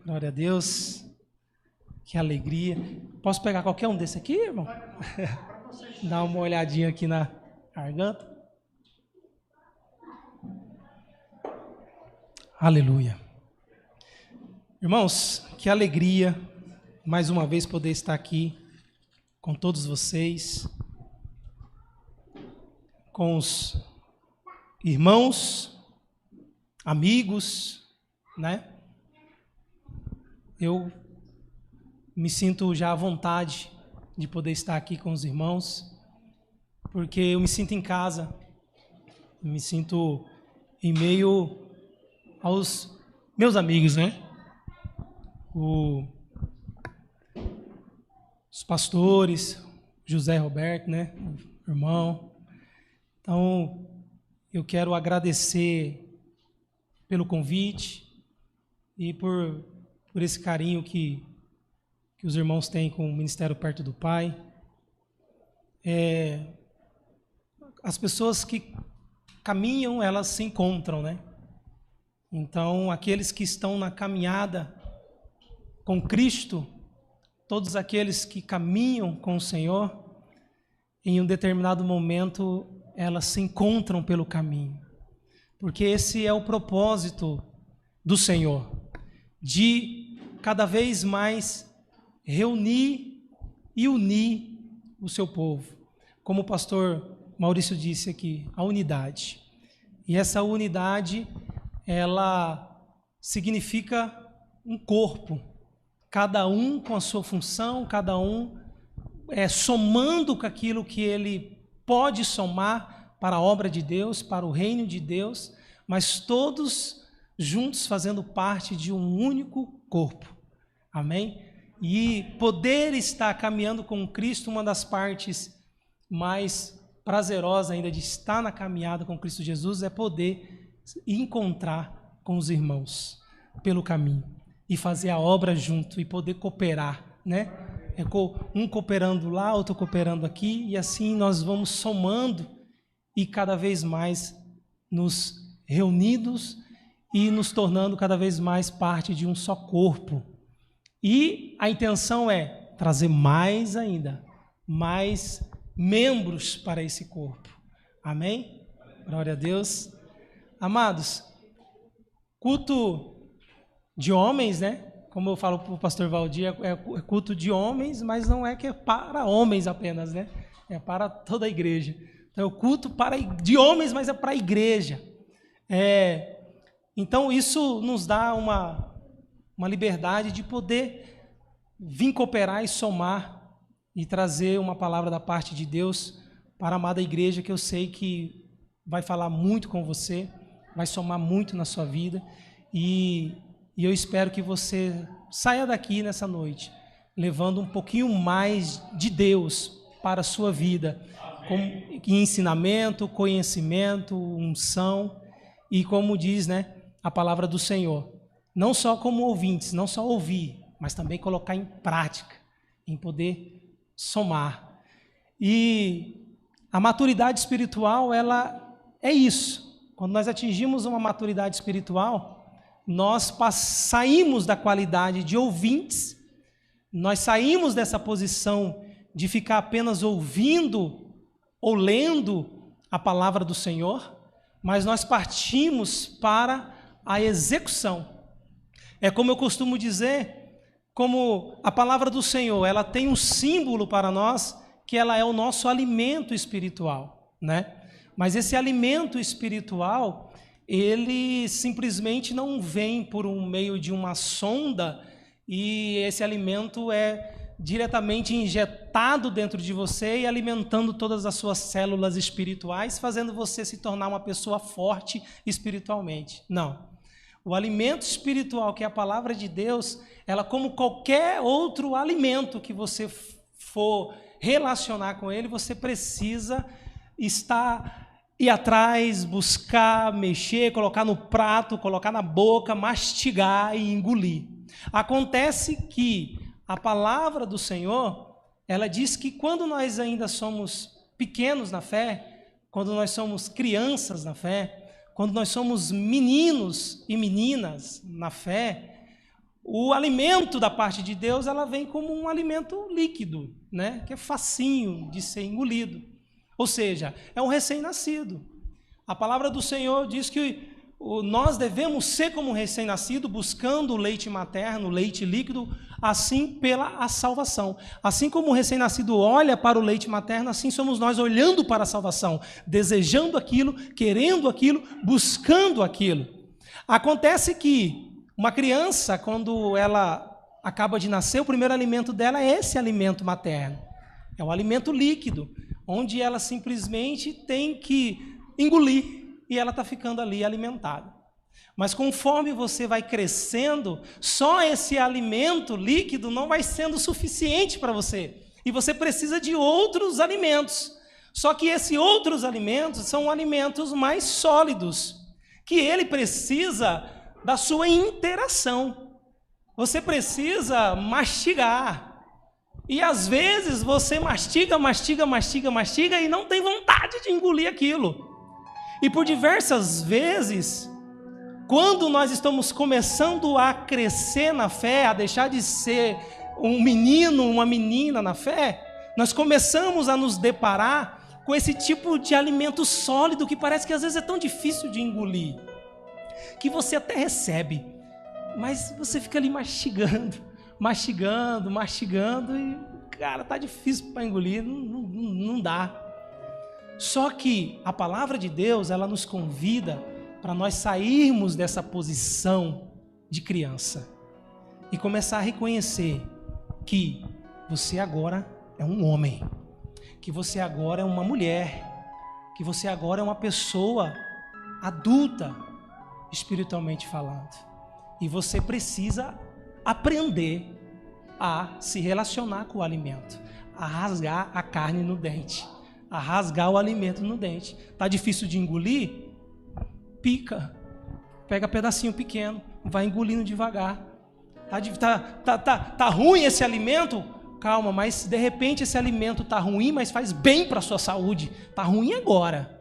Glória a Deus. Que alegria. Posso pegar qualquer um desse aqui, irmão? Dá uma olhadinha aqui na garganta. Aleluia. Irmãos, que alegria mais uma vez poder estar aqui com todos vocês, com os irmãos, amigos, né? Eu me sinto já à vontade de poder estar aqui com os irmãos, porque eu me sinto em casa, me sinto em meio aos meus amigos, né? Os pastores, José Roberto, né? O irmão. Então, eu quero agradecer pelo convite e por esse carinho que os irmãos têm com o Ministério Perto do Pai. As pessoas que caminham, elas se encontram, né? Então, aqueles que estão na caminhada com Cristo, todos aqueles que caminham com o Senhor, em um determinado momento, elas se encontram pelo caminho. Porque esse é o propósito do Senhor, de cada vez mais reunir e unir o seu povo. Como o pastor Maurício disse aqui, a unidade. E essa unidade, ela significa um corpo, cada um com a sua função, cada um somando com aquilo que ele pode somar para a obra de Deus, para o reino de Deus, mas todos juntos fazendo parte de um único corpo. Amém? E poder estar caminhando com Cristo, uma das partes mais prazerosas ainda de estar na caminhada com Cristo Jesus, é poder encontrar com os irmãos pelo caminho e fazer a obra junto e poder cooperar, né? Um cooperando lá, outro cooperando aqui, e assim nós vamos somando e cada vez mais nos reunidos e nos tornando cada vez mais parte de um só corpo. E a intenção é trazer mais ainda, mais membros para esse corpo. Amém? Glória a Deus. Amados, culto de homens, né? Como eu falo para o pastor Valdir, é culto de homens, mas não é que é para homens apenas, né? É para toda a igreja. Então, é o culto de homens, mas é para a igreja. Então, isso nos dá uma liberdade de poder vir cooperar e somar e trazer uma palavra da parte de Deus para a amada igreja, que eu sei que vai falar muito com você, vai somar muito na sua vida, e eu espero que você saia daqui nessa noite levando um pouquinho mais de Deus para a sua vida, com ensinamento, conhecimento, unção, e como diz, né, a palavra do Senhor, não só como ouvintes, não só ouvir, mas também colocar em prática, em poder somar. E a maturidade espiritual, ela é isso. Quando nós atingimos uma maturidade espiritual, nós saímos da qualidade de ouvintes, nós saímos dessa posição de ficar apenas ouvindo ou lendo a palavra do Senhor, mas nós partimos para a execução. É como eu costumo dizer, como a palavra do Senhor, ela tem um símbolo para nós, que ela é o nosso alimento espiritual, né? Mas esse alimento espiritual, ele simplesmente não vem por um meio de uma sonda e esse alimento é diretamente injetado dentro de você e alimentando todas as suas células espirituais, fazendo você se tornar uma pessoa forte espiritualmente. Não. O alimento espiritual, que é a palavra de Deus, ela, como qualquer outro alimento que você for relacionar com ele, você precisa ir atrás, buscar, mexer, colocar no prato, colocar na boca, mastigar e engolir. Acontece que a palavra do Senhor, ela diz que quando nós ainda somos pequenos na fé, quando nós somos crianças na fé, quando nós somos meninos e meninas na fé, O alimento da parte de Deus, ela vem como um alimento líquido, né? Que é facinho de ser engolido. Ou seja, é um recém-nascido. A palavra do Senhor diz que nós devemos ser como um recém-nascido, buscando o leite materno, o leite líquido, assim pela a salvação. Assim como o recém-nascido olha para o leite materno, assim somos nós olhando para a salvação, desejando aquilo, querendo aquilo, buscando aquilo. Acontece que uma criança, quando ela acaba de nascer, o primeiro alimento dela é esse alimento materno. É o alimento líquido, onde ela simplesmente tem que engolir e ela está ficando ali alimentada. Mas conforme você vai crescendo, só esse alimento líquido não vai sendo suficiente para você. E você precisa de outros alimentos. Só que esses outros alimentos são alimentos mais sólidos, que ele precisa da sua interação. Você precisa mastigar. E às vezes você mastiga e não tem vontade de engolir aquilo. E por diversas vezes, quando nós estamos começando a crescer na fé, a deixar de ser um menino, uma menina na fé, nós começamos a nos deparar com esse tipo de alimento sólido que parece que às vezes é tão difícil de engolir, que você até recebe, mas você fica ali mastigando e, cara, tá difícil para engolir, não dá. Só que a palavra de Deus, ela nos convida para nós sairmos dessa posição de criança e começar a reconhecer que você agora é um homem, que você agora é uma mulher, que você agora é uma pessoa adulta, espiritualmente falando. E você precisa aprender a se relacionar com o alimento, a rasgar a carne no dente, a rasgar o alimento no dente. Tá difícil de engolir? Pica, pega pedacinho pequeno, vai engolindo devagar. Tá ruim esse alimento? Calma, mas de repente esse alimento tá ruim, mas faz bem para a sua saúde. Tá ruim agora.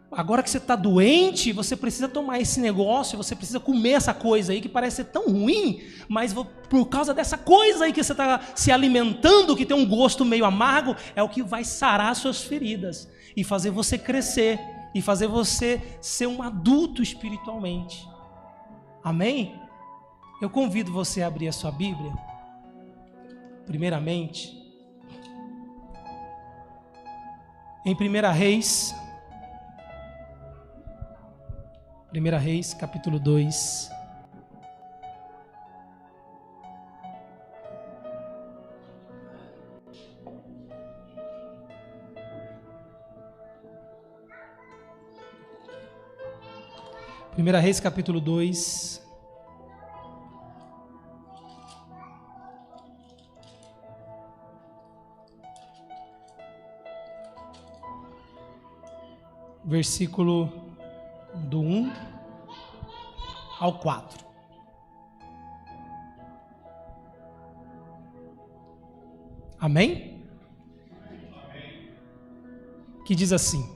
Agora que você está doente, você precisa tomar esse negócio, você precisa comer essa coisa aí que parece ser tão ruim, mas por causa dessa coisa aí que você está se alimentando, que tem um gosto meio amargo, é o que vai sarar suas feridas e fazer você crescer e fazer você ser um adulto espiritualmente. Amém? Eu convido você a abrir a sua Bíblia, primeiramente, em 1 Reis, capítulo 2. Primeira Reis, capítulo 2. Versículo do 1 ao 4. Amém? Que diz assim: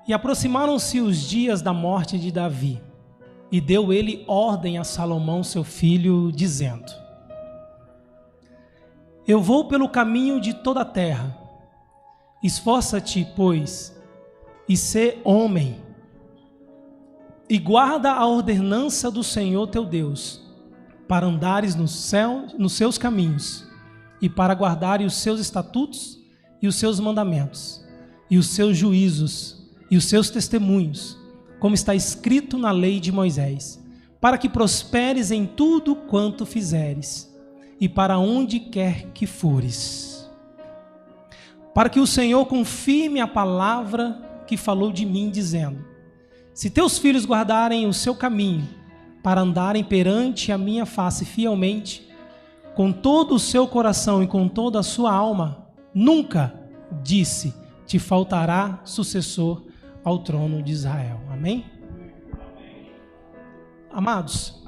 E aproximaram-se os dias da morte de Davi, e deu ele ordem a Salomão seu filho, dizendo: Eu vou pelo caminho de toda a terra. Esforça-te, pois, e sê homem, e guarda a ordenança do Senhor teu Deus, para andares no céu, nos seus caminhos, e para guardares os seus estatutos e os seus mandamentos, e os seus juízos e os seus testemunhos, como está escrito na lei de Moisés, para que prosperes em tudo quanto fizeres, e para onde quer que fores. Para que o Senhor confirme a palavra que falou de mim, dizendo: Se teus filhos guardarem o seu caminho, para andarem perante a minha face fielmente, com todo o seu coração e com toda a sua alma, nunca, disse, te faltará sucessor ao trono de Israel. Amém? Amados,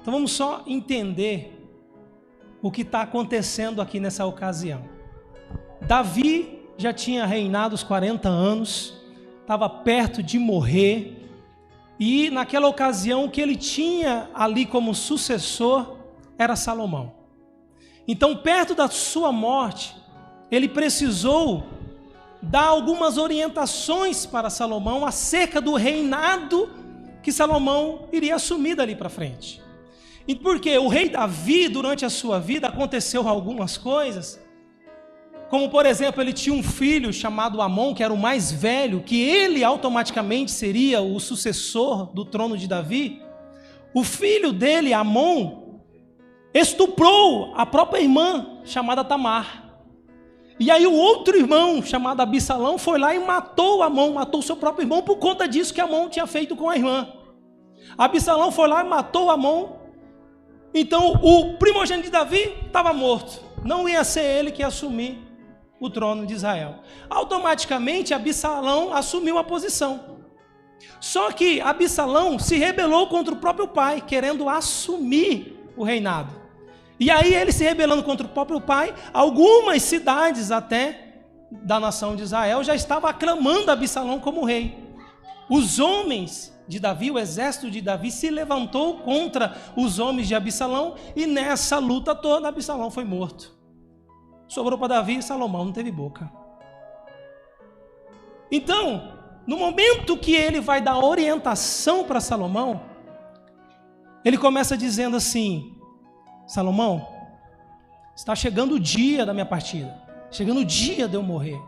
então vamos só entender o que está acontecendo aqui nessa ocasião. Davi já tinha reinado os 40 anos, estava perto de morrer, E naquela ocasião, o que ele tinha ali como sucessor era Salomão. Então, perto da sua morte, ele precisou dar algumas orientações para Salomão acerca do reinado que Salomão iria assumir dali para frente. E porque o rei Davi, durante a sua vida, aconteceu algumas coisas, como por exemplo, ele tinha um filho chamado Amon, que era o mais velho, que ele automaticamente seria o sucessor do trono de Davi. O filho dele, Amon, estuprou a própria irmã, chamada Tamar. E aí o outro irmão, chamado Absalão, foi lá e matou Amon, matou seu próprio irmão, por conta disso que Amon tinha feito com a irmã. Absalão foi lá e matou Amon. Então o primogênito de Davi estava morto. Não ia ser ele que ia assumir o trono de Israel. Automaticamente Absalão assumiu a posição. Só que Absalão se rebelou contra o próprio pai, querendo assumir o reinado. E aí ele se rebelando contra o próprio pai, algumas cidades até da nação de Israel já estavam aclamando Absalão como rei. Os homens de Davi, o exército de Davi se levantou contra os homens de Absalão e nessa luta toda Absalão foi morto. Sobrou para Davi e Salomão não teve boca. Então, no momento que ele vai dar orientação para Salomão, ele começa dizendo assim: Salomão, está chegando o dia da minha partida, chegando o dia de eu morrer.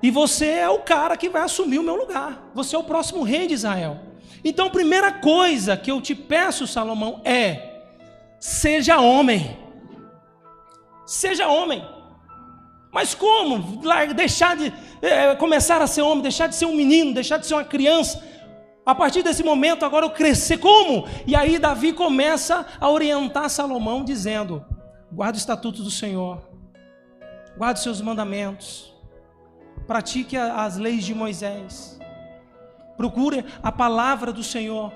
E você é o cara que vai assumir o meu lugar, você é o próximo rei de Israel. Então a primeira coisa que eu te peço, Salomão, é: seja homem. Seja homem. Mas como? Deixar de começar a ser homem, deixar de ser um menino, deixar de ser uma criança. A partir desse momento, agora eu crescer como? E aí Davi começa a orientar Salomão, dizendo: guarde os estatutos do Senhor, guarde os seus mandamentos, pratique as leis de Moisés, procure a palavra do Senhor.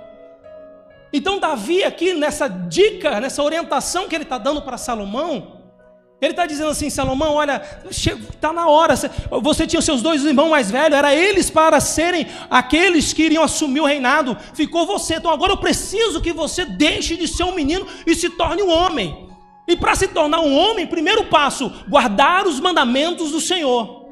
Então Davi aqui, nessa dica, nessa orientação que ele está dando para Salomão, ele está dizendo assim: Salomão, olha, está na hora, você tinha os seus dois irmãos mais velhos, era eles para serem aqueles que iriam assumir o reinado, ficou você, então agora eu preciso que você deixe de ser um menino e se torne um homem. E para se tornar um homem, primeiro passo, guardar os mandamentos do Senhor.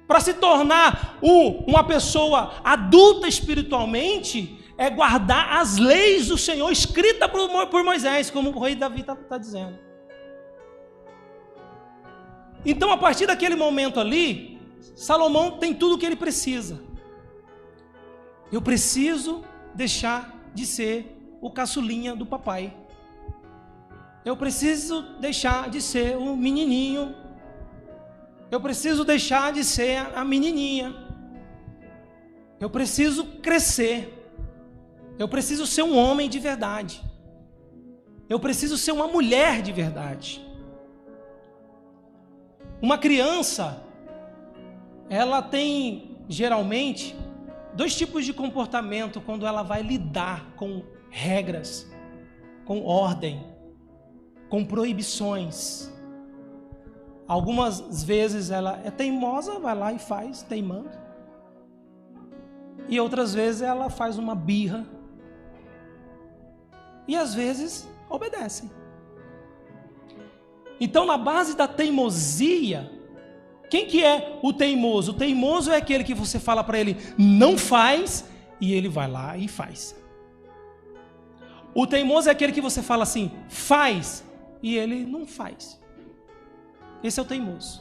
Para se tornar uma pessoa adulta espiritualmente, é guardar as leis do Senhor, escritas por Moisés, como o rei Davi está dizendo. Então, a partir daquele momento ali, Salomão tem tudo o que ele precisa. Eu preciso deixar de ser o caçulinha do papai. Eu preciso deixar de ser o menininho. Eu preciso deixar de ser a menininha. Eu preciso crescer. Eu preciso ser um homem de verdade. Eu preciso ser uma mulher de verdade. Uma criança, ela tem geralmente dois tipos de comportamento quando ela vai lidar com regras, com ordem, com proibições. Algumas vezes ela é teimosa, vai lá e faz, teimando. E outras vezes ela faz uma birra. E às vezes obedecem. Então, na base da teimosia, quem que é o teimoso? O teimoso é aquele que você fala para ele, não faz, e ele vai lá e faz. O teimoso é aquele que você fala assim, faz, e ele não faz. Esse é o teimoso.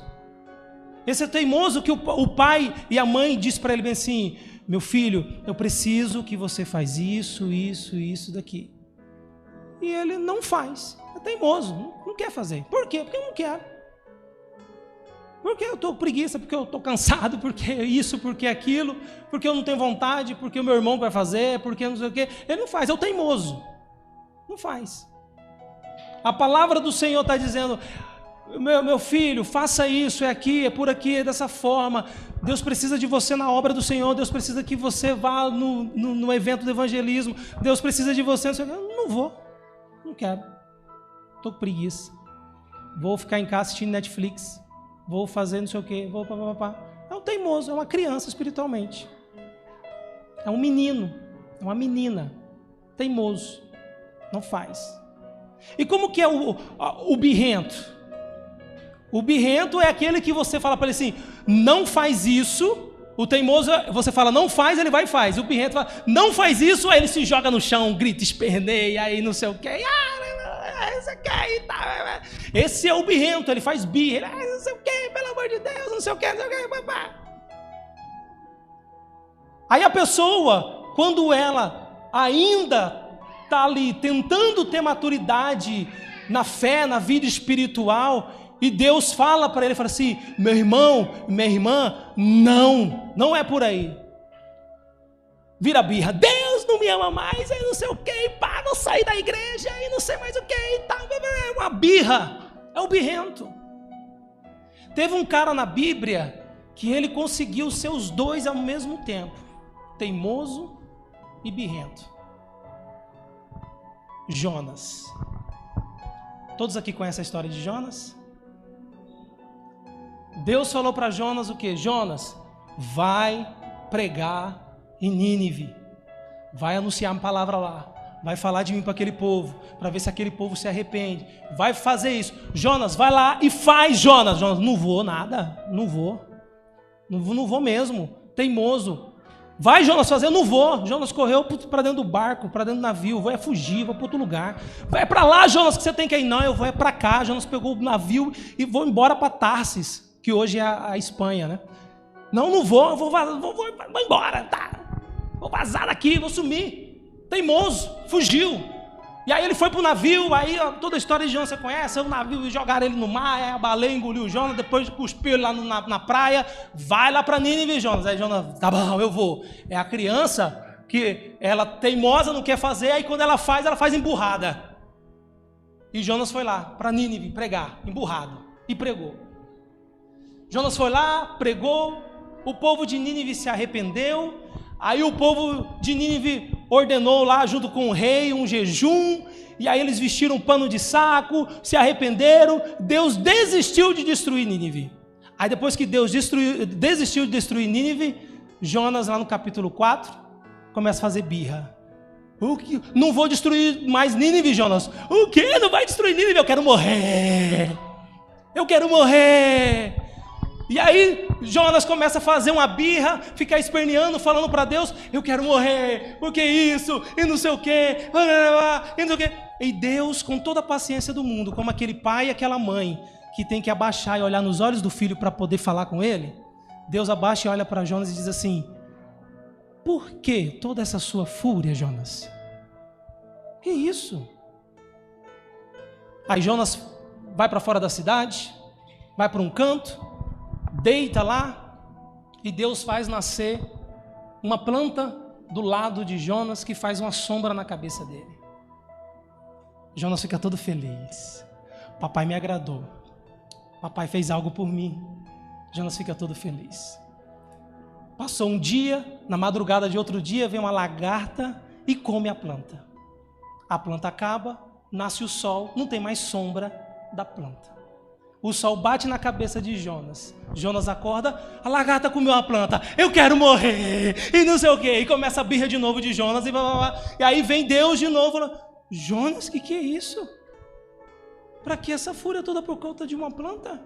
Esse é o teimoso que o pai e a mãe diz para ele bem assim: meu filho, eu preciso que você faz isso, isso, isso daqui. E ele não faz. É teimoso, não quer fazer. Por quê? Porque eu não quero. Porque eu estou com preguiça, porque eu estou cansado, porque isso, porque aquilo, porque eu não tenho vontade, porque o meu irmão vai fazer, porque não sei o quê. Ele não faz, é o teimoso. Não faz. A palavra do Senhor está dizendo: meu filho, faça isso, é aqui, é por aqui, é dessa forma. Deus precisa de você na obra do Senhor, Deus precisa que você vá no evento do evangelismo, Deus precisa de você. Eu não vou, não quero. Estou com preguiça, vou ficar em casa assistindo Netflix, vou fazer não sei o quê, vou papapá. É um teimoso, é uma criança espiritualmente. É um menino, é uma menina, teimoso, não faz. E como que é o birrento? O birrento é aquele que você fala para ele assim, não faz isso. O teimoso, você fala, não faz, ele vai e faz. O birrento fala, não faz isso, aí ele se joga no chão, grita, esperneia, aí não sei o que. Esse é o birrento, ele faz birra, não sei o que, pelo amor de Deus, não sei o que, não sei o que. Aí a pessoa, quando ela ainda está ali tentando ter maturidade na fé, na vida espiritual, e Deus fala para ele, fala assim, meu irmão, minha irmã, não é por aí. Vira birra, Deus não me ama mais, aí não sei o que, pá, não sair da igreja, aí não sei mais o que, e tal, é uma birra, é o birrento. Teve um cara na Bíblia que ele conseguiu ser os dois ao mesmo tempo, teimoso e birrento. Jonas. Todos aqui conhecem a história de Jonas? Deus falou para Jonas o quê? Jonas, vai pregar em Nínive, vai anunciar uma palavra lá, vai falar de mim para aquele povo, para ver se aquele povo se arrepende, vai fazer isso. Jonas, vai lá e faz. Jonas, não vou nada, não vou mesmo, teimoso. Vai, Jonas, fazer, eu não vou. Jonas correu para dentro do barco, para dentro do navio, vou fugir, vou para outro lugar. Vai para lá, Jonas, que você tem que ir. Não, eu vou para cá. Jonas pegou o navio e vou embora para Tarsis, que hoje é a Espanha, né? Não vou, vou embora, tá? Vou vazar daqui, vou sumir. Teimoso, fugiu. E aí ele foi para o navio, aí toda a história de Jonas você conhece, o navio jogaram ele no mar, aí a baleia engoliu o Jonas, depois cuspiu ele lá na praia, vai lá para Nínive, Jonas. Aí Jonas, tá bom, eu vou. É a criança que ela teimosa, não quer fazer, aí quando ela faz emburrada. E Jonas foi lá para Nínive pregar, emburrado, e pregou. Jonas foi lá, pregou, o povo de Nínive se arrependeu, aí o povo de Nínive ordenou lá junto com o rei um jejum, e aí eles vestiram um pano de saco, se arrependeram, Deus desistiu de destruir Nínive. Aí depois que Deus desistiu de destruir Nínive, Jonas lá no capítulo 4, começa a fazer birra. Não vou destruir mais Nínive, Jonas. O quê? Não vai destruir Nínive? Eu quero morrer. E aí Jonas começa a fazer uma birra, ficar esperneando, falando para Deus, eu quero morrer, porque isso, e não sei o quê, e não sei o quê. E Deus, com toda a paciência do mundo, como aquele pai e aquela mãe, que tem que abaixar e olhar nos olhos do filho para poder falar com ele, Deus abaixa e olha para Jonas e diz assim, por que toda essa sua fúria, Jonas? Que isso? Aí Jonas vai para fora da cidade, vai para um canto, deita lá, e Deus faz nascer uma planta do lado de Jonas que faz uma sombra na cabeça dele. Jonas fica todo feliz. Papai me agradou. Papai fez algo por mim. Jonas fica todo feliz. Passou um dia, na madrugada de outro dia, vem uma lagarta e come a planta. A planta acaba, nasce o sol, não tem mais sombra da planta. O sol bate na cabeça de Jonas. Jonas acorda, a lagarta comeu a planta. Eu quero morrer, e não sei o quê. E começa a birra de novo de Jonas. E aí vem Deus de novo. Jonas, que é isso? Para que essa fúria toda por conta de uma planta?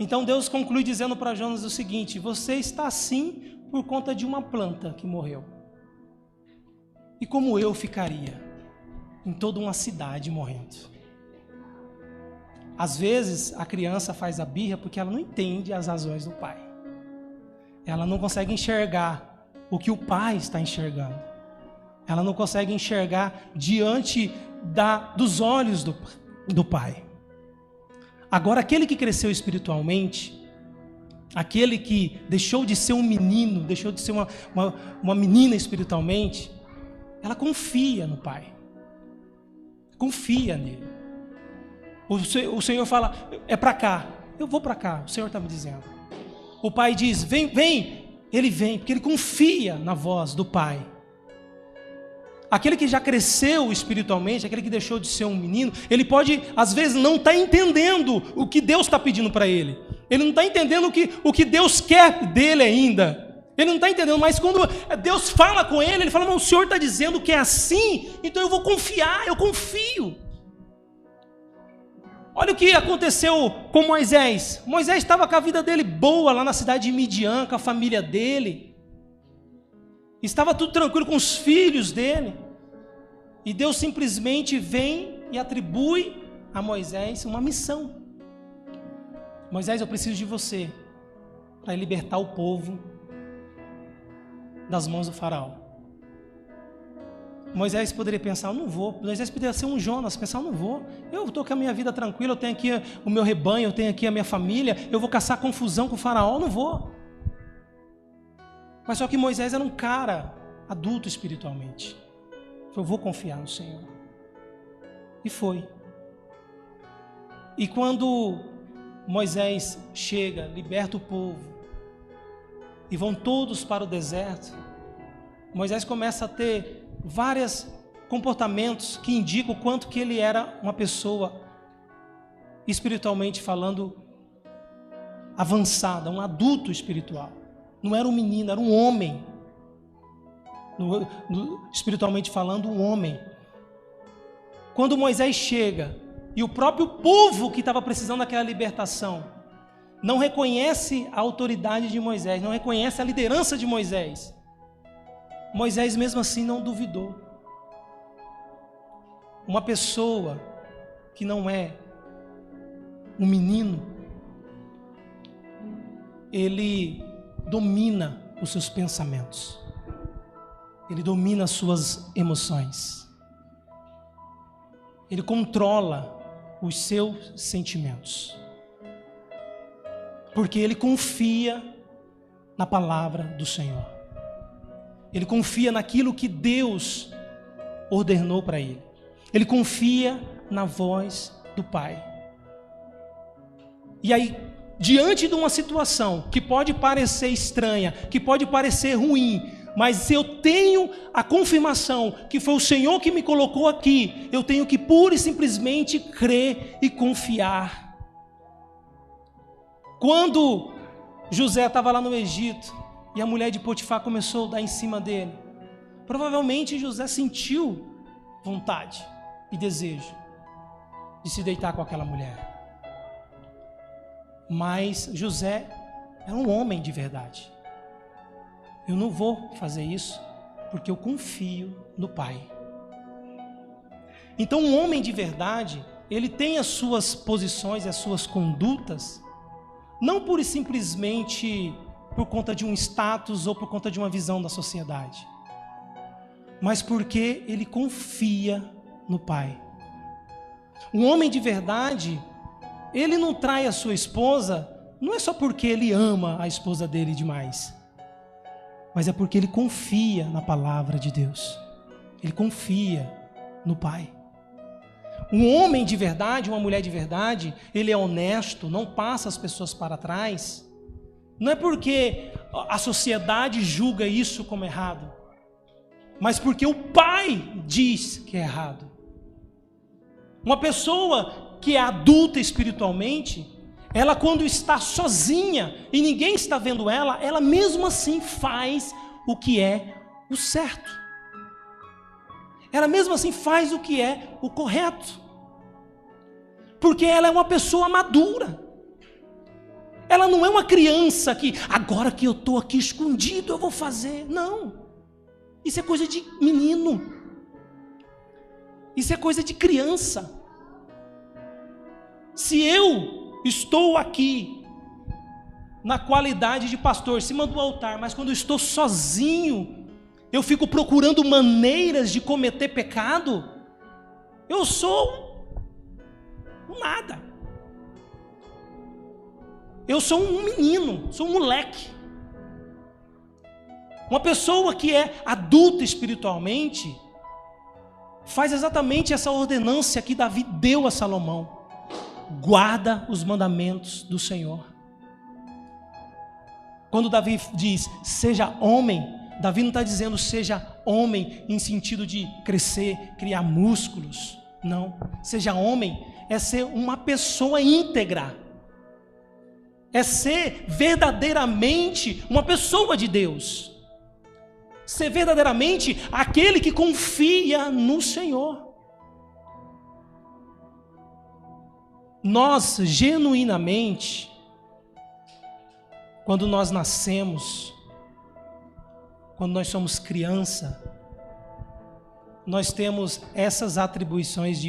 Então Deus conclui dizendo para Jonas o seguinte, você está assim por conta de uma planta que morreu. E como eu ficaria em toda uma cidade morrendo? Às vezes a criança faz a birra porque ela não entende as razões do pai. Ela não consegue enxergar o que o pai está enxergando. Ela não consegue enxergar diante dos olhos do pai. Agora, aquele que cresceu espiritualmente, aquele que deixou de ser um menino, deixou de ser uma menina espiritualmente, ela confia no pai. Confia nele. O Senhor fala, é para cá. Eu vou para cá, o Senhor está me dizendo. O pai diz, vem. Ele vem, porque ele confia na voz do pai. Aquele que já cresceu espiritualmente, aquele que deixou de ser um menino, ele às vezes, não estar entendendo o que Deus está pedindo para ele. Ele não está entendendo o que Deus quer dele ainda. Ele não está entendendo, mas quando Deus fala com ele fala, mas o Senhor está dizendo que é assim, então eu vou confiar, eu confio. Olha o que aconteceu com Moisés. Moisés estava com a vida dele boa lá na cidade de Midian, com a família dele. Estava tudo tranquilo com os filhos dele. E Deus simplesmente vem e atribui a Moisés uma missão. Moisés, eu preciso de você para libertar o povo das mãos do faraó. Moisés poderia pensar, eu não vou. Moisés poderia ser um Jonas, pensar, eu não vou. Eu estou com a minha vida tranquila, eu tenho aqui o meu rebanho, eu tenho aqui a minha família, eu vou caçar confusão com o faraó, eu não vou. Mas só que Moisés era um cara adulto espiritualmente. Eu vou confiar no Senhor. E foi. E quando Moisés chega, liberta o povo, e vão todos para o deserto, Moisés começa a ter vários comportamentos que indicam o quanto que ele era uma pessoa, espiritualmente falando, avançada, um adulto espiritual. Não era um menino, era um homem. Espiritualmente falando, um homem. Quando Moisés chega, e o próprio povo que estava precisando daquela libertação, não reconhece a autoridade de Moisés, não reconhece a liderança de Moisés. Moisés mesmo assim não duvidou. Uma pessoa que não é um menino, ele domina os seus pensamentos, ele domina as suas emoções, ele controla os seus sentimentos, porque ele confia na palavra do Senhor. Ele confia naquilo que Deus ordenou para ele. Ele confia na voz do Pai. E aí, diante de uma situação que pode parecer estranha, que pode parecer ruim, mas se eu tenho a confirmação que foi o Senhor que me colocou aqui, eu tenho que pura e simplesmente crer e confiar. Quando José estava lá no Egito e a mulher de Potifar começou a dar em cima dele, provavelmente José sentiu vontade e desejo de se deitar com aquela mulher. Mas José era um homem de verdade. Eu não vou fazer isso porque eu confio no Pai. Então um homem de verdade, ele tem as suas posições e as suas condutas, não pura e simplesmente por conta de um status ou por conta de uma visão da sociedade, mas porque ele confia no Pai. Um homem de verdade, ele não trai a sua esposa, não é só porque ele ama a esposa dele demais, mas é porque ele confia na palavra de Deus, ele confia no Pai. Um homem de verdade, uma mulher de verdade, ele é honesto, não passa as pessoas para trás, não é porque a sociedade julga isso como errado, mas porque o Pai diz que é errado. Uma pessoa que é adulta espiritualmente, ela quando está sozinha e ninguém está vendo ela, ela mesmo assim faz o que é o certo. Ela mesmo assim faz o que é o correto. Porque ela é uma pessoa madura. Ela não é uma criança que, agora que eu estou aqui escondido, eu vou fazer. Não. Isso é coisa de menino. Isso é coisa de criança. Se eu estou aqui na qualidade de pastor, em cima do altar, mas quando eu estou sozinho, eu fico procurando maneiras de cometer pecado, eu sou um nada. Eu sou um menino, sou um moleque. Uma pessoa que é adulta espiritualmente faz exatamente essa ordenância que Davi deu a Salomão: guarda os mandamentos do Senhor. Quando Davi diz seja homem, Davi não está dizendo seja homem em sentido de crescer, criar músculos. Não, seja homem é ser uma pessoa íntegra. é ser verdadeiramente uma pessoa de Deus. Ser verdadeiramente aquele que confia no Senhor. Nós, genuinamente, quando nós nascemos, quando nós somos criança, nós temos essas atribuições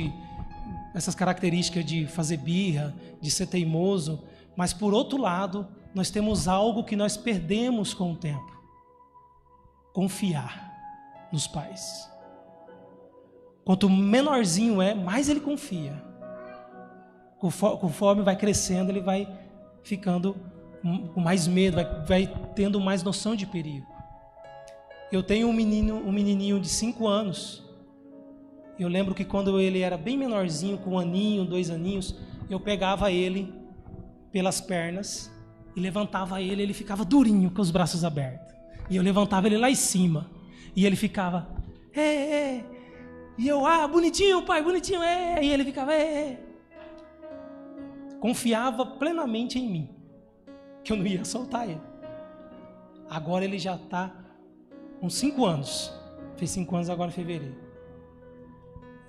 essas características de fazer birra, de ser teimoso, mas por outro lado, nós temos algo que nós perdemos com o tempo: confiar nos pais. Quanto menorzinho mais ele confia. Conforme vai crescendo, ele vai ficando com mais medo, vai tendo mais noção de perigo. Eu tenho um menininho de 5 anos. Eu lembro que quando ele era bem menorzinho, com 1 aninho, 2 aninhos, eu pegava ele pelas pernas e levantava ele ficava durinho, com os braços abertos. E eu levantava ele lá em cima. E ele ficava, E eu, bonitinho, pai, bonitinho, E ele ficava, Confiava plenamente em mim, que eu não ia soltar ele. Agora ele já está com 5 anos. Fez 5 anos agora em fevereiro.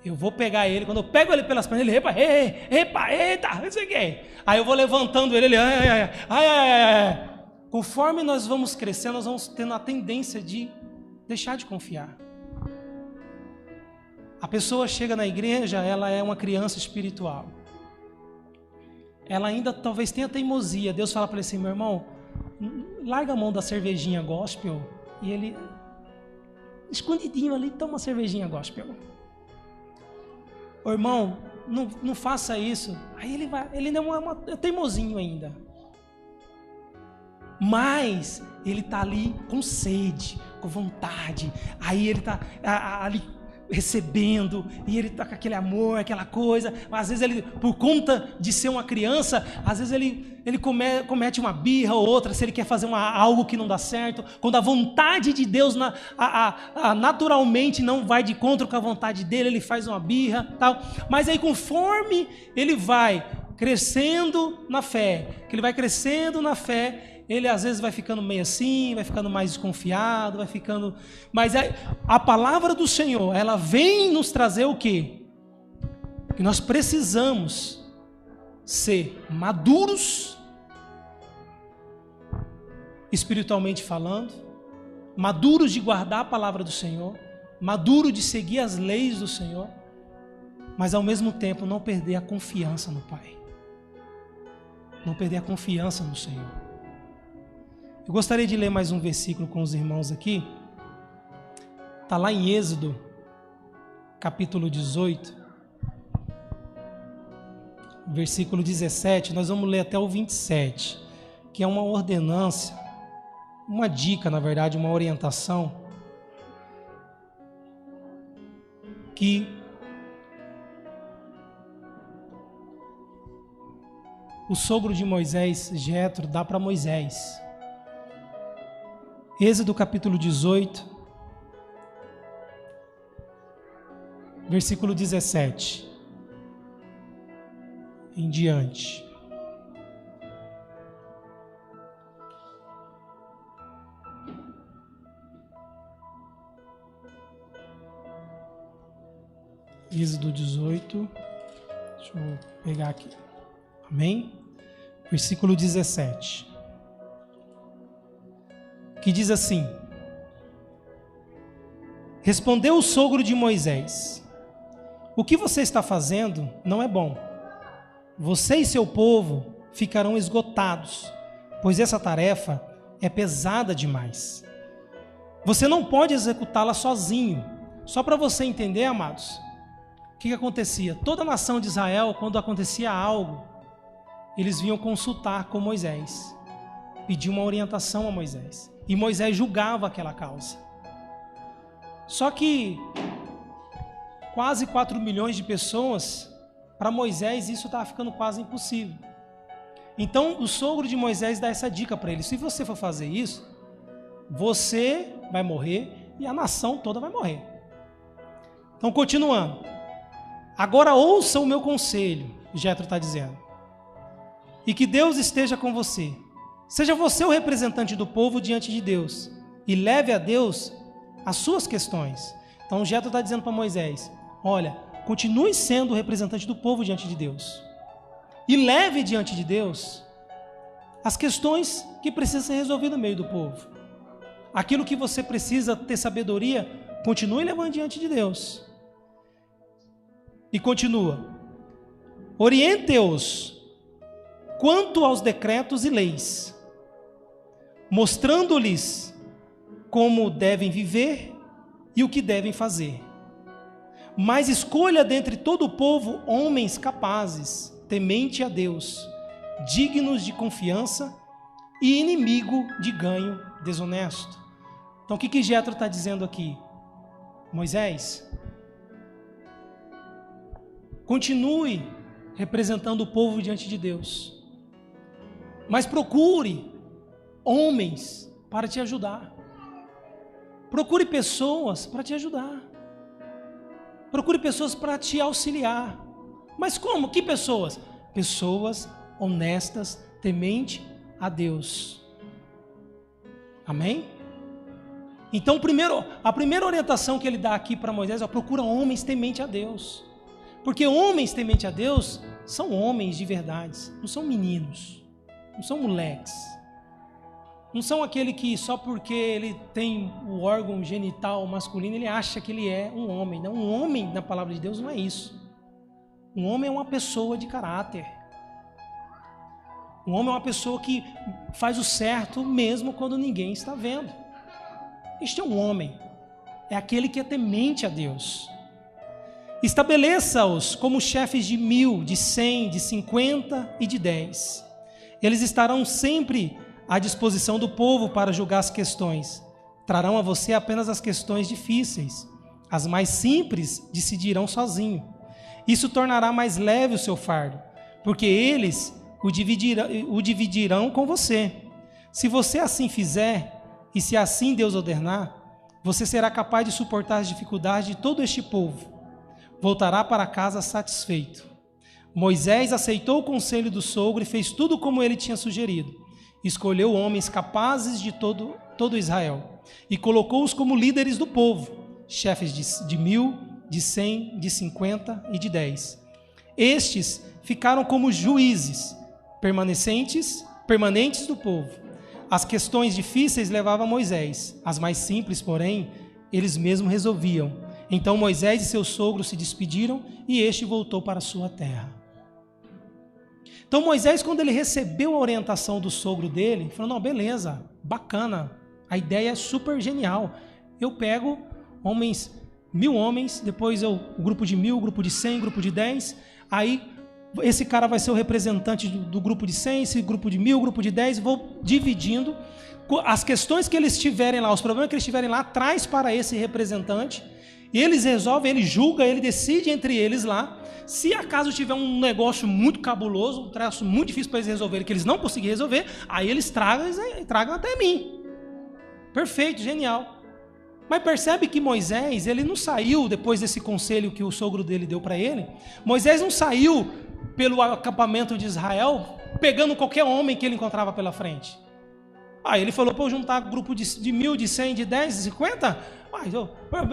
Eu vou pegar ele, quando eu pego ele pelas pernas, ele, eita, não sei o quê. Aí eu vou levantando ele, Conforme nós vamos crescendo, nós vamos tendo a tendência de deixar de confiar. A pessoa chega na igreja, ela é uma criança espiritual. Ela ainda talvez tenha teimosia. Deus fala para ele assim: meu irmão, larga a mão da cervejinha gospel. E ele, escondidinho ali, toma uma cervejinha gospel. Ô irmão, não faça isso. Aí ele ainda é teimosinho ainda. Mas ele está ali com sede, com vontade. Aí ele está ali recebendo, e ele está com aquele amor, aquela coisa. Às vezes ele, por conta de ser uma criança, às vezes ele comete uma birra ou outra, se ele quer fazer algo que não dá certo, quando a vontade de Deus naturalmente não vai de contra com a vontade dele, ele faz uma birra, tal. Mas aí conforme ele vai crescendo na fé, ele às vezes vai ficando meio assim, vai ficando mais desconfiado, vai ficando... Mas a palavra do Senhor, ela vem nos trazer o quê? Que nós precisamos ser maduros, espiritualmente falando, maduros de guardar a palavra do Senhor, maduros de seguir as leis do Senhor, mas ao mesmo tempo não perder a confiança no Pai, não perder a confiança no Senhor. Eu gostaria de ler mais um versículo com os irmãos aqui. Está lá em Êxodo, capítulo 18, versículo 17. Nós vamos ler até o 27, que é uma ordenança, uma dica, na verdade, uma orientação, que o sogro de Moisés, Jetro, dá para Moisés. Êxodo capítulo 18, versículo 17 em diante. Êxodo 18, deixa eu pegar aqui. Amém? Versículo 17. Que diz assim: respondeu o sogro de Moisés: o que você está fazendo não é bom. Você e seu povo ficarão esgotados, pois essa tarefa é pesada demais. Você não pode executá-la sozinho. Só para você entender, amados, o que acontecia? Toda a nação de Israel, quando acontecia algo, eles vinham consultar com Moisés, pedir uma orientação a Moisés. E Moisés julgava aquela causa. Só que quase 4 milhões de pessoas, para Moisés isso estava ficando quase impossível. Então o sogro de Moisés dá essa dica para ele: se você for fazer isso, você vai morrer e a nação toda vai morrer. Então, continuando. Agora ouça o meu conselho, Jetro está dizendo. e que Deus esteja com você. Seja você o representante do povo diante de Deus e leve a Deus as suas questões. Então Jetro está dizendo para Moisés, olha, continue sendo o representante do povo diante de Deus e leve diante de Deus as questões que precisam ser resolvidas no meio do povo. Aquilo que você precisa ter sabedoria, continue levando diante de Deus. E continua, oriente-os quanto aos decretos e leis, mostrando-lhes como devem viver e o que devem fazer. Mas escolha dentre todo o povo homens capazes, temente a Deus, dignos de confiança e inimigo de ganho desonesto. Então o que Jetro está dizendo aqui? Moisés, continue representando o povo diante de Deus, mas procure homens para te ajudar. Procure pessoas para te ajudar. Procure pessoas para te auxiliar. Mas como? Que pessoas? Pessoas honestas, temente a Deus. Amém? Então, a primeira orientação que ele dá aqui para Moisés é: procura homens temente a Deus. Porque homens temente a Deus são homens de verdade, não são meninos, não são moleques. Não são aquele que só porque ele tem o órgão genital masculino, ele acha que ele é um homem. Não, um homem na palavra de Deus não é isso. Um homem é uma pessoa de caráter. Um homem é uma pessoa que faz o certo mesmo quando ninguém está vendo. Este é um homem. É aquele que é temente a Deus. Estabeleça-os como chefes de 1000, de 100, de 50 e de 10. Eles estarão sempre à disposição do povo para julgar as questões. Trarão a você apenas as questões difíceis. As mais simples decidirão sozinho. Isso tornará mais leve o seu fardo, porque eles o dividirão com você. Se você assim fizer, e se assim Deus ordenar, você será capaz de suportar as dificuldades de todo este povo. Voltará para casa satisfeito. Moisés aceitou o conselho do sogro e fez tudo como ele tinha sugerido. Escolheu homens capazes de todo Israel e colocou-os como líderes do povo, chefes de 1000, de 100, de 50 e de 10. Estes ficaram como juízes permanentes do povo. As questões difíceis levavam Moisés, as mais simples, porém, eles mesmos resolviam. Então Moisés e seu sogro se despediram e este voltou para a sua terra. Então Moisés, quando ele recebeu a orientação do sogro dele, falou: não, beleza, bacana, a ideia é super genial. Eu pego 1000 homens, depois o grupo de 1000, grupo de 100, grupo de 10, aí esse cara vai ser o representante do grupo de 100, esse grupo de 1000, grupo de 10, vou dividindo. As questões que eles tiverem lá, os problemas que eles tiverem lá, traz para esse representante, e eles resolvem, ele julga, ele decide entre eles lá. Se acaso tiver um negócio muito cabuloso, um traço muito difícil para eles resolverem, que eles não conseguirem resolver, aí eles tragam até mim. Perfeito, genial. Mas percebe que Moisés, ele não saiu, depois desse conselho que o sogro dele deu para ele, Moisés não saiu pelo acampamento de Israel, pegando qualquer homem que ele encontrava pela frente. Aí ele falou para eu juntar grupo de 1000, de 100, de 10, de 50.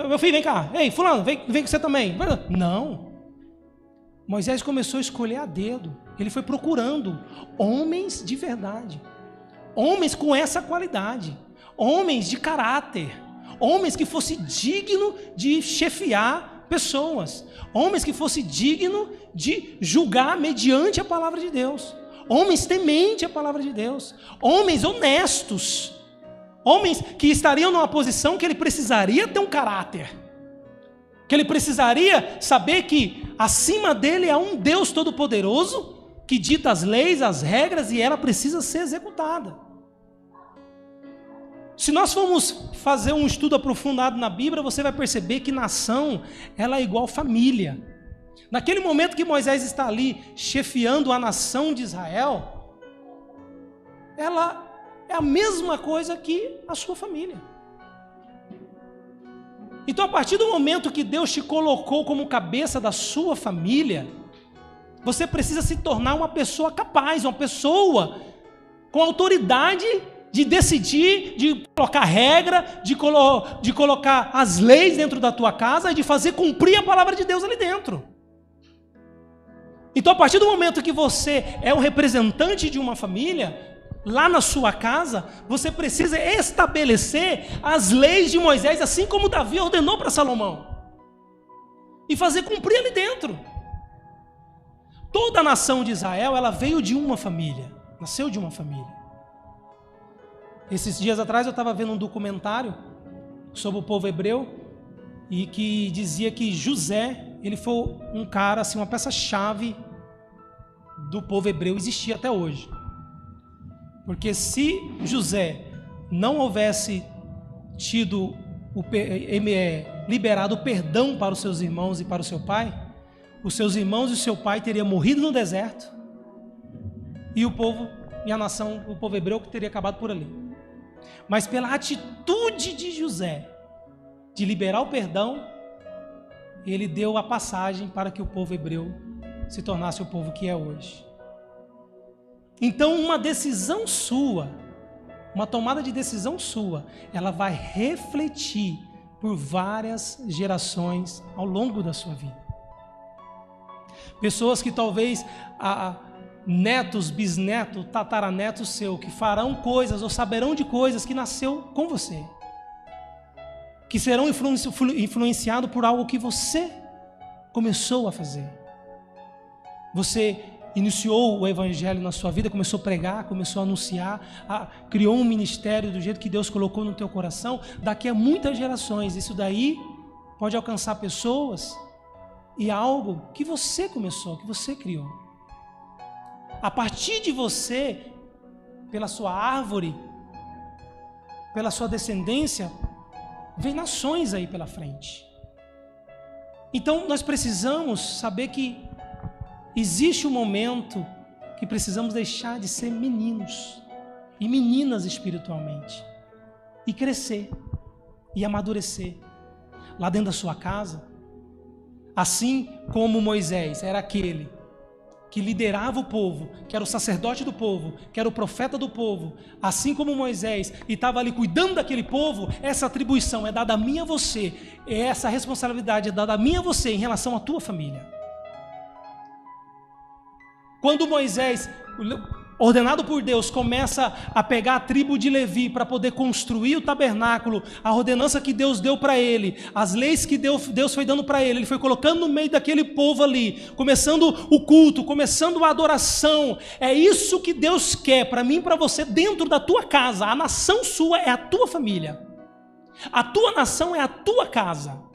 Meu filho, vem cá. Ei, fulano, vem com você também. Não. Moisés começou a escolher a dedo. Ele foi procurando homens de verdade. Homens com essa qualidade. Homens de caráter. Homens que fossem dignos de chefiar pessoas. Homens que fossem dignos de julgar mediante a palavra de Deus. Homens temente a palavra de Deus. Homens honestos. Homens que estariam numa posição que ele precisaria ter um caráter. Que ele precisaria saber que acima dele há um Deus Todo-Poderoso que dita as leis, as regras, e ela precisa ser executada. Se nós formos fazer um estudo aprofundado na Bíblia, você vai perceber que nação, ela é igual família. Naquele momento que Moisés está ali chefiando a nação de Israel, ela é a mesma coisa que a sua família. Então, a partir do momento que Deus te colocou como cabeça da sua família, Você precisa se tornar uma pessoa capaz, uma pessoa com autoridade de decidir, de colocar regra, de colocar as leis dentro da tua casa e de fazer cumprir a palavra de Deus ali dentro. Então, a partir do momento que você é um representante de uma família, lá na sua casa, você precisa estabelecer as leis de Moisés, assim como Davi ordenou para Salomão, e fazer cumprir ali dentro. Toda a nação de Israel, ela veio de uma família, nasceu de uma família. Esses dias atrás eu estava vendo um documentário sobre o povo hebreu, e que dizia que José, ele foi um cara, assim, uma peça-chave do povo hebreu, existia até hoje. Porque se José não houvesse tido liberado o perdão para os seus irmãos e para o seu pai, os seus irmãos e o seu pai teriam morrido no deserto, e o povo e a nação, o povo hebreu, que teria acabado por ali. Mas pela atitude de José de liberar o perdão, ele deu a passagem para que o povo hebreu se tornasse o povo que é hoje. Então, uma decisão sua, uma tomada de decisão sua, ela vai refletir por várias gerações ao longo da sua vida. Pessoas que talvez, netos, bisnetos, tataranetos seu, que farão coisas ou saberão de coisas que nasceu com você, que serão influenciados por algo que você começou a fazer. Você iniciou o evangelho na sua vida, começou a pregar, começou a anunciar, criou um ministério do jeito que Deus colocou no teu coração. Daqui a muitas gerações, isso daí pode alcançar pessoas e algo que você começou, que você criou. A partir de você, pela sua árvore, pela sua descendência, vem nações aí pela frente. Então nós precisamos saber que existe um momento que precisamos deixar de ser meninos e meninas espiritualmente e crescer e amadurecer lá dentro da sua casa, assim como Moisés era aquele que liderava o povo, que era o sacerdote do povo, que era o profeta do povo, assim como Moisés, e estava ali cuidando daquele povo. Essa atribuição é dada a mim e a você, essa responsabilidade é dada a mim e a você em relação à tua família. Quando Moisés, ordenado por Deus, começa a pegar a tribo de Levi para poder construir o tabernáculo, a ordenança que Deus deu para ele, as leis que Deus foi dando para ele, ele foi colocando no meio daquele povo ali, começando o culto, começando a adoração. É isso que Deus quer para mim e para você dentro da tua casa. A nação sua é a tua família, a tua nação é a tua casa.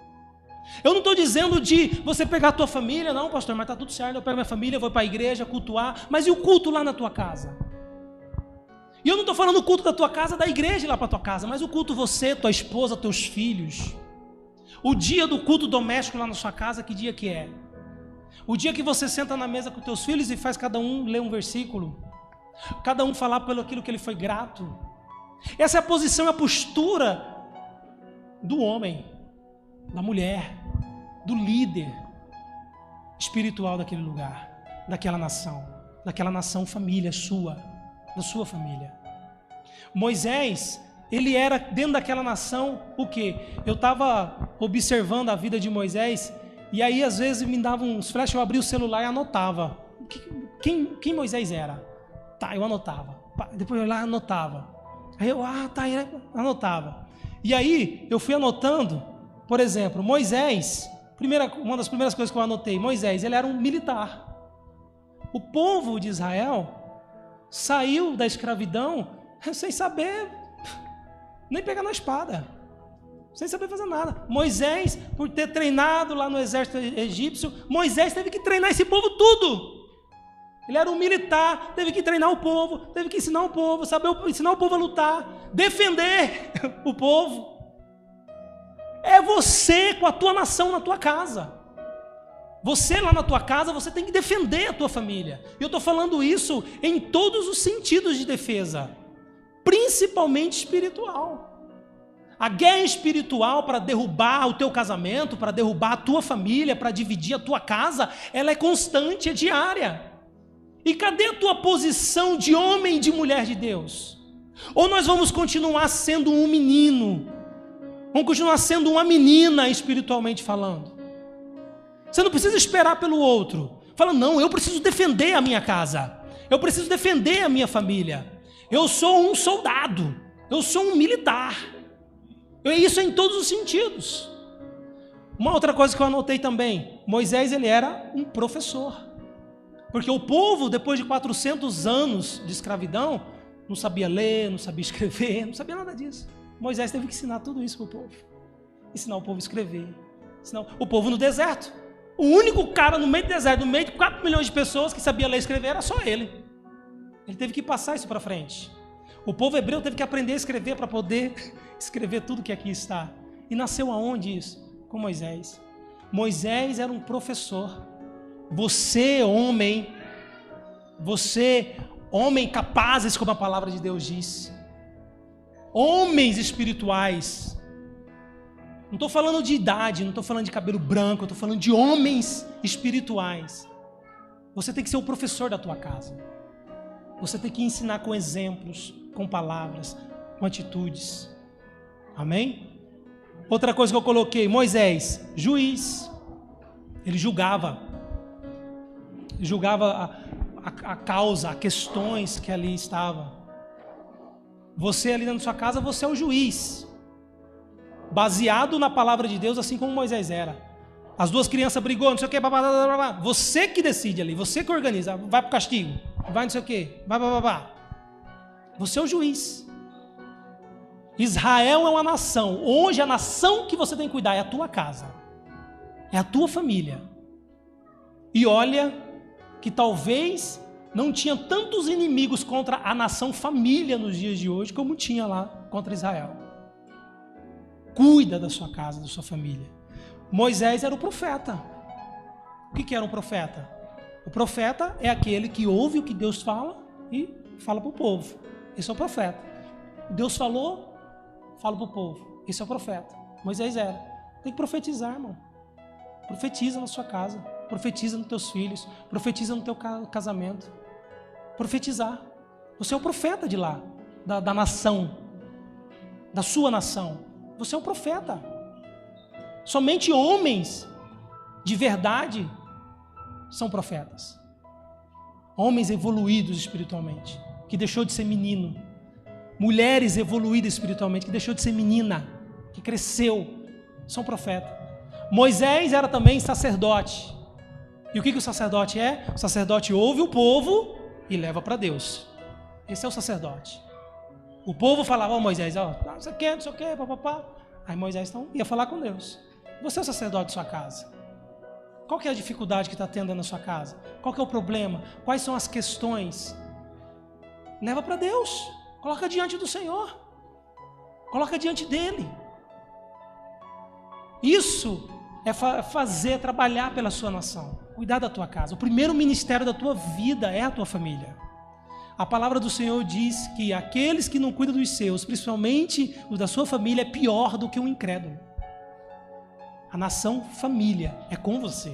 Eu não estou dizendo de você pegar a tua família, não, pastor, mas está tudo certo, eu pego minha família, vou para a igreja cultuar, mas e o culto lá na tua casa? E eu não estou falando o culto da tua casa, da igreja lá para a tua casa, mas o culto você, tua esposa, teus filhos. O dia do culto doméstico lá na sua casa, que dia que é? O dia que você senta na mesa com teus filhos e faz cada um ler um versículo, cada um falar pelo aquilo que ele foi grato. Essa é a posição e a postura do homem, da mulher, do líder espiritual daquele lugar, daquela nação família sua, da sua família. Moisés, ele era dentro daquela nação o quê? Eu estava observando a vida de Moisés, e aí às vezes me davam uns flashes, eu abria o celular e anotava quem Moisés era. Tá, eu anotava, depois eu lá anotava, aí eu, anotava, e aí eu fui anotando. Por exemplo, Moisés, uma das primeiras coisas que eu anotei, Moisés, ele era um militar. O povo de Israel saiu da escravidão sem saber nem pegar na espada, sem saber fazer nada. Moisés, por ter treinado lá no exército egípcio, Moisés teve que treinar esse povo tudo. Ele era um militar, teve que treinar o povo, teve que ensinar o povo, ensinar o povo a lutar, defender o povo. É você com a tua nação na tua casa. Você lá na tua casa, você tem que defender a tua família. E eu estou falando isso em todos os sentidos de defesa, principalmente espiritual. A guerra espiritual para derrubar o teu casamento, para derrubar a tua família, para dividir a tua casa, ela é constante, é diária. E cadê a tua posição de homem e de mulher de Deus? Ou nós vamos continuar sendo um menino, vamos continuar sendo uma menina espiritualmente falando? Você não precisa esperar pelo outro. Fala, não, eu preciso defender a minha casa, eu preciso defender a minha família. Eu sou um soldado, eu sou um militar. Isso é em todos os sentidos. Uma outra coisa que eu anotei também, Moisés, ele era um professor. Porque o povo, depois de 400 anos de escravidão, não sabia ler, não sabia escrever, não sabia nada disso. Moisés teve que ensinar tudo isso para o povo. Ensinar o povo a escrever. Ensinar o povo no deserto. O único cara no meio do deserto, no meio de 4 milhões de pessoas que sabia ler e escrever, era só ele. Ele teve que passar isso para frente. O povo hebreu teve que aprender a escrever para poder escrever tudo que aqui está. E nasceu aonde isso? Com Moisés. Moisés era um professor. Você, homem capazes, como a palavra de Deus diz. Homens espirituais. Não estou falando de idade, não estou falando de cabelo branco, eu estou falando de homens espirituais. Você tem que ser o professor da tua casa. Você tem que ensinar com exemplos, com palavras, com atitudes. Amém? Outra coisa que eu coloquei, Moisés, juiz. Ele julgava a causa, as questões que ali estavam. Você ali na sua casa, você é o juiz. Baseado na palavra de Deus, assim como Moisés era. As duas crianças brigou, não sei o que, você que decide ali, você que organiza, vai para o castigo, vai não sei o que, você é o juiz. Israel é uma nação. Hoje a nação que você tem que cuidar é a tua casa, é a tua família. E olha que talvez não tinha tantos inimigos contra a nação família nos dias de hoje como tinha lá contra Israel. Cuida da sua casa, da sua família. Moisés era o profeta. O que era um profeta? O profeta é aquele que ouve o que Deus fala e fala para o povo. Esse é o profeta. Deus falou, fala para o povo. Esse é o profeta. Moisés era. Tem que profetizar, irmão. Profetiza na sua casa. Profetiza nos teus filhos. Profetiza no teu casamento. Profetizar. Você é o profeta de lá, da nação, da sua nação. Você é um profeta. Somente homens de verdade são profetas. Homens evoluídos espiritualmente, que deixou de ser menino. Mulheres evoluídas espiritualmente, que deixou de ser menina, que cresceu, são profetas. Moisés era também sacerdote. E o que o sacerdote é? O sacerdote ouve o povo e leva para Deus. Esse é o sacerdote. O povo falava, ó Moisés, ó, não sei o que, papapá. Aí Moisés então ia falar com Deus. Você é o sacerdote de sua casa. Qual que é a dificuldade que está tendo na sua casa? Qual que é o problema? Quais são as questões? Leva para Deus. Coloca diante do Senhor. Coloca diante dEle. Isso é trabalhar pela sua nação. Cuidar da tua casa. O primeiro ministério da tua vida é a tua família. A palavra do Senhor diz que aqueles que não cuidam dos seus, principalmente os da sua família, é pior do que um incrédulo. A nação família é com você.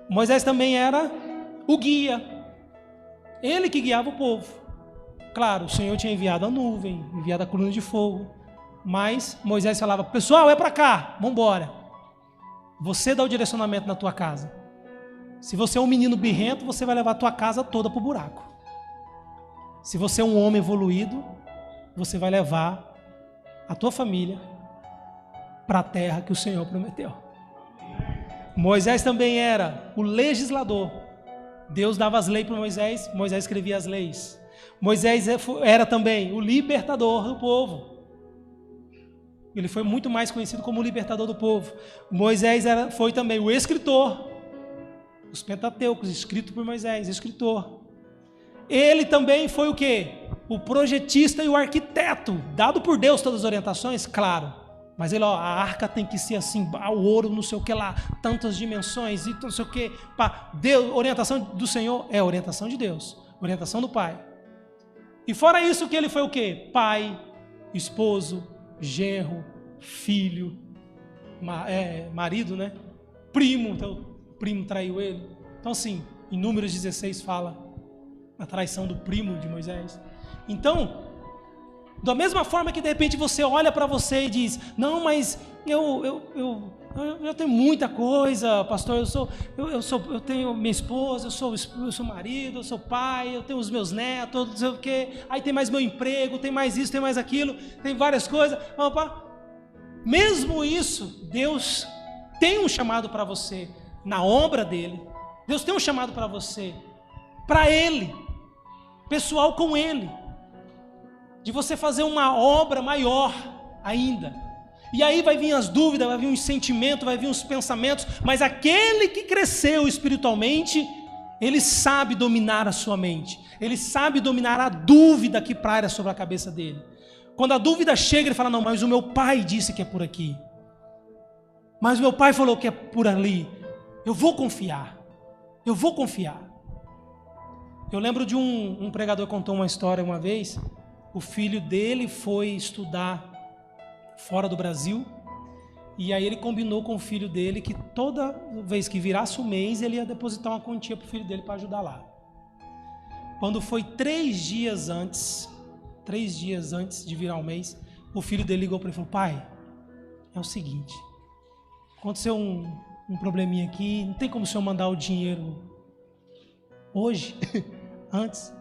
Moisés também era o guia. Ele que guiava o povo. Claro, o Senhor tinha enviado a nuvem, enviado a coluna de fogo. Mas Moisés falava, pessoal, é para cá, vamos embora. Você dá o direcionamento na tua casa. Se você é um menino birrento, você vai levar a tua casa toda para o buraco. Se você é um homem evoluído, você vai levar a tua família para a terra que o Senhor prometeu. Moisés também era o legislador. Deus dava as leis para Moisés, Moisés escrevia as leis. Moisés era também o libertador do povo. Ele foi muito mais conhecido como o libertador do povo. Moisés foi também o escritor. Os Pentateucos, escrito por Moisés, escritor. Ele também foi o quê? O projetista e o arquiteto, dado por Deus todas as orientações, claro. Mas ele, ó, a arca tem que ser assim, o ouro, não sei o que lá, tantas dimensões e não sei o que. Deus, orientação do Senhor é a orientação de Deus, orientação do Pai. E fora isso que ele foi o quê? Pai, esposo, genro, filho, marido, né? Primo, então o primo traiu ele. Então assim, em Números 16 fala a traição do primo de Moisés. Então, da mesma forma que de repente você olha para você e diz, não, mas eu tenho muita coisa, pastor, eu tenho minha esposa, eu sou marido, eu sou pai, eu tenho os meus netos, não sei o quê, aí tem mais meu emprego, tem mais isso, tem mais aquilo, tem várias coisas. Opa. Mesmo isso, Deus tem um chamado para você na obra dele. Deus tem um chamado para você, para ele, pessoal com ele, de você fazer uma obra maior ainda. E aí vai vir as dúvidas, vai vir os sentimentos, vai vir os pensamentos, mas aquele que cresceu espiritualmente, ele sabe dominar a sua mente, ele sabe dominar a dúvida que paira sobre a cabeça dele. Quando a dúvida chega, ele fala, não, mas o meu pai disse que é por aqui, mas o meu pai falou que é por ali, eu vou confiar. Eu lembro de um pregador que contou uma história uma vez. O filho dele foi estudar fora do Brasil, e aí ele combinou com o filho dele que toda vez que virasse o mês, ele ia depositar uma quantia para o filho dele para ajudar lá. Quando foi 3 dias antes de virar o mês, o filho dele ligou para ele e falou, pai, é o seguinte, aconteceu um probleminha aqui, não tem como o senhor mandar o dinheiro hoje, antes?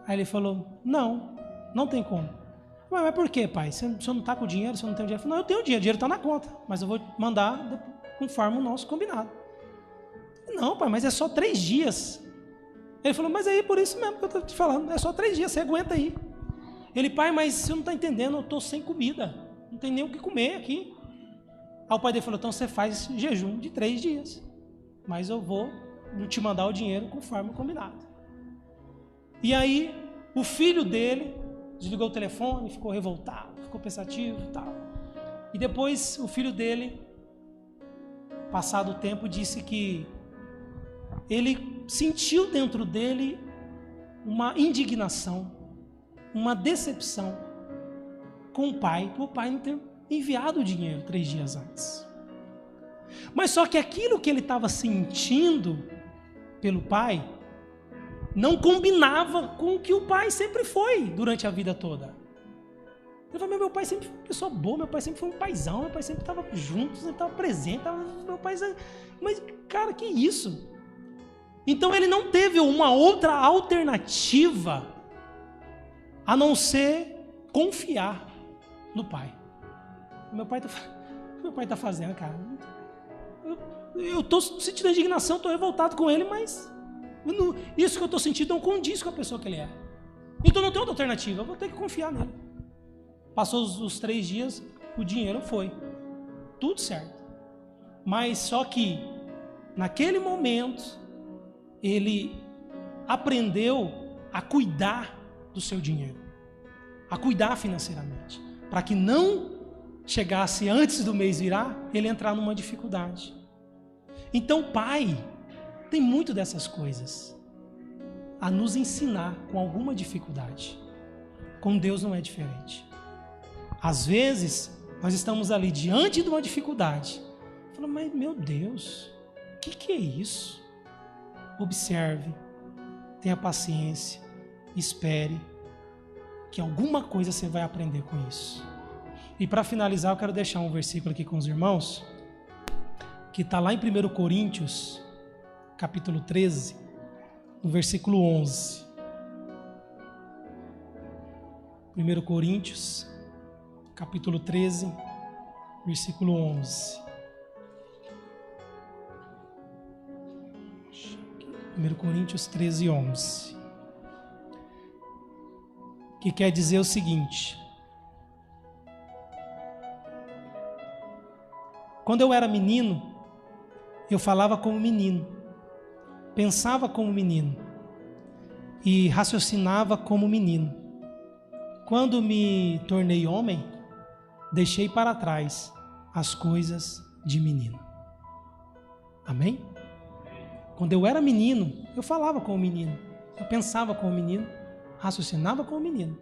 Aí ele falou, não tem como. Mas por quê, pai? Você não está com o dinheiro, você não tem o dinheiro? Ele falou, não, eu tenho o dinheiro está na conta, mas eu vou mandar conforme o nosso combinado. Não, pai, mas é só 3 dias. Ele falou, mas aí por isso mesmo que eu estou te falando, é só 3 dias, você aguenta aí. Ele, pai, mas você não está entendendo, eu estou sem comida, não tem nem o que comer aqui. Aí o pai dele falou, então você faz jejum de 3 dias, mas eu vou te mandar o dinheiro conforme o combinado. E aí o filho dele desligou o telefone, ficou revoltado, ficou pensativo e tal. E depois o filho dele, passado o tempo, disse que ele sentiu dentro dele uma indignação, uma decepção com o pai, por o pai não ter enviado o dinheiro 3 dias antes. Mas só que aquilo que ele estava sentindo pelo pai não combinava com o que o pai sempre foi durante a vida toda. Ele falou, meu pai sempre foi uma pessoa boa, meu pai sempre foi um paizão, meu pai sempre estava junto, sempre estava presente, meu pai... Mas, cara, que isso? Então ele não teve uma outra alternativa a não ser confiar no pai. Meu pai está fazendo, cara. Eu estou sentindo indignação, estou revoltado com ele, mas isso que eu estou sentindo não condiz com a pessoa que ele é. Então não tem outra alternativa, eu vou ter que confiar nele. Passou os 3 dias, o dinheiro foi. Tudo certo. Mas só que, naquele momento, ele aprendeu a cuidar do seu dinheiro, a cuidar financeiramente, para que não chegasse antes do mês virar, ele entrar numa dificuldade. Então, pai, tem muito dessas coisas a nos ensinar com alguma dificuldade. Com Deus não é diferente. Às vezes, nós estamos ali diante de uma dificuldade. Falamos, mas meu Deus, o que é isso? Observe, tenha paciência, espere, que alguma coisa você vai aprender com isso. E para finalizar, eu quero deixar um versículo aqui com os irmãos, que está lá em 1 Coríntios, capítulo 13, no versículo 11. 1 Coríntios, capítulo 13, versículo 11. 1 Coríntios 13, 11. Que quer dizer o seguinte: quando eu era menino, eu falava como menino, pensava como menino e raciocinava como menino. Quando me tornei homem, deixei para trás as coisas de menino. Amém? Quando eu era menino, eu falava como menino, eu pensava como menino, raciocinava como menino.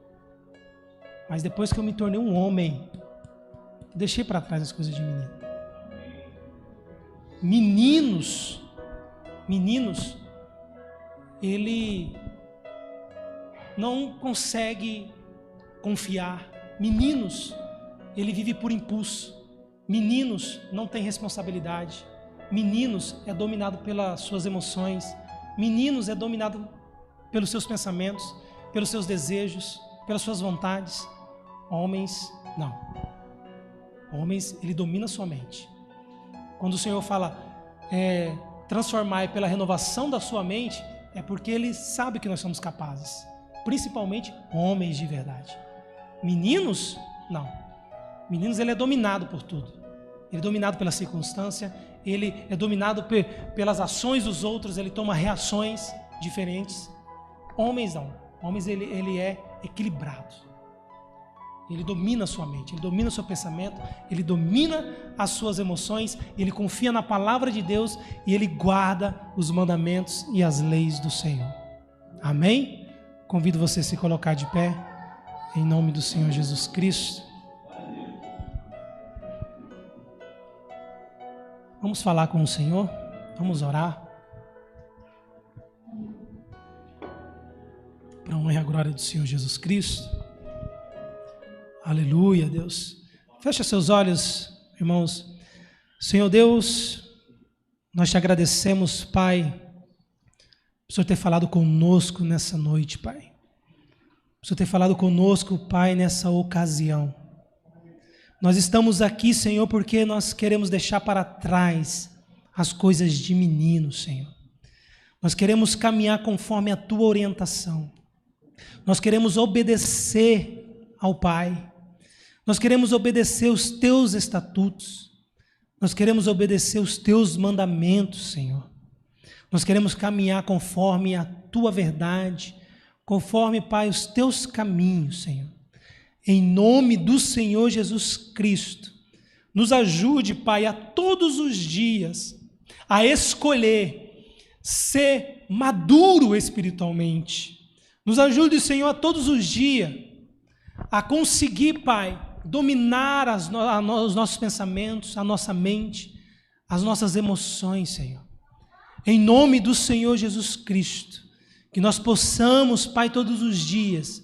Mas depois que eu me tornei um homem, deixei para trás as coisas de menino. Meninos, ele não consegue confiar. Meninos, ele vive por impulso. Meninos, não tem responsabilidade. Meninos, é dominado pelas suas emoções. Meninos, é dominado pelos seus pensamentos, pelos seus desejos, pelas suas vontades. Homens, não. Homens, ele domina a sua mente. Quando o Senhor fala transformar pela renovação da sua mente, é porque Ele sabe que nós somos capazes. Principalmente homens de verdade. Meninos, não. Meninos, ele é dominado por tudo. Ele é dominado pela circunstância, ele é dominado pelas ações dos outros, ele toma reações diferentes. Homens não. Homens, ele é equilibrado. Ele domina a sua mente, ele domina o seu pensamento, ele domina as suas emoções, ele confia na palavra de Deus e ele guarda os mandamentos e as leis do Senhor. Amém? Convido você a se colocar de pé, em nome do Senhor Jesus Cristo. Vamos falar com o Senhor, vamos orar. Para a honra e a glória do Senhor Jesus Cristo. Aleluia, Deus. Fecha seus olhos, irmãos. Senhor Deus, nós te agradecemos, Pai, por Senhor ter falado conosco nessa noite, Pai. Por Senhor ter falado conosco, Pai, nessa ocasião. Nós estamos aqui, Senhor, porque nós queremos deixar para trás as coisas de menino, Senhor. Nós queremos caminhar conforme a Tua orientação. Nós queremos obedecer ao Pai. Nós queremos obedecer os Teus estatutos. Nós queremos obedecer os Teus mandamentos, Senhor. Nós queremos caminhar conforme a Tua verdade, conforme, Pai, os Teus caminhos, Senhor. Em nome do Senhor Jesus Cristo, nos ajude, Pai, a todos os dias a escolher ser maduro espiritualmente. Nos ajude, Senhor, a todos os dias a conseguir, Pai, dominar os nossos pensamentos, a nossa mente, as nossas emoções, Senhor. Em nome do Senhor Jesus Cristo, que nós possamos, Pai, todos os dias,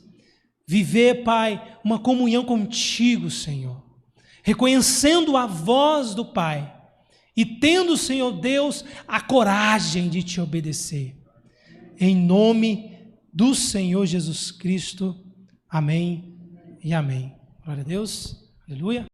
viver, Pai, uma comunhão contigo, Senhor, reconhecendo a voz do Pai e tendo, Senhor Deus, a coragem de te obedecer. Em nome do Senhor Jesus Cristo, amém e amém. Glória a Deus, aleluia.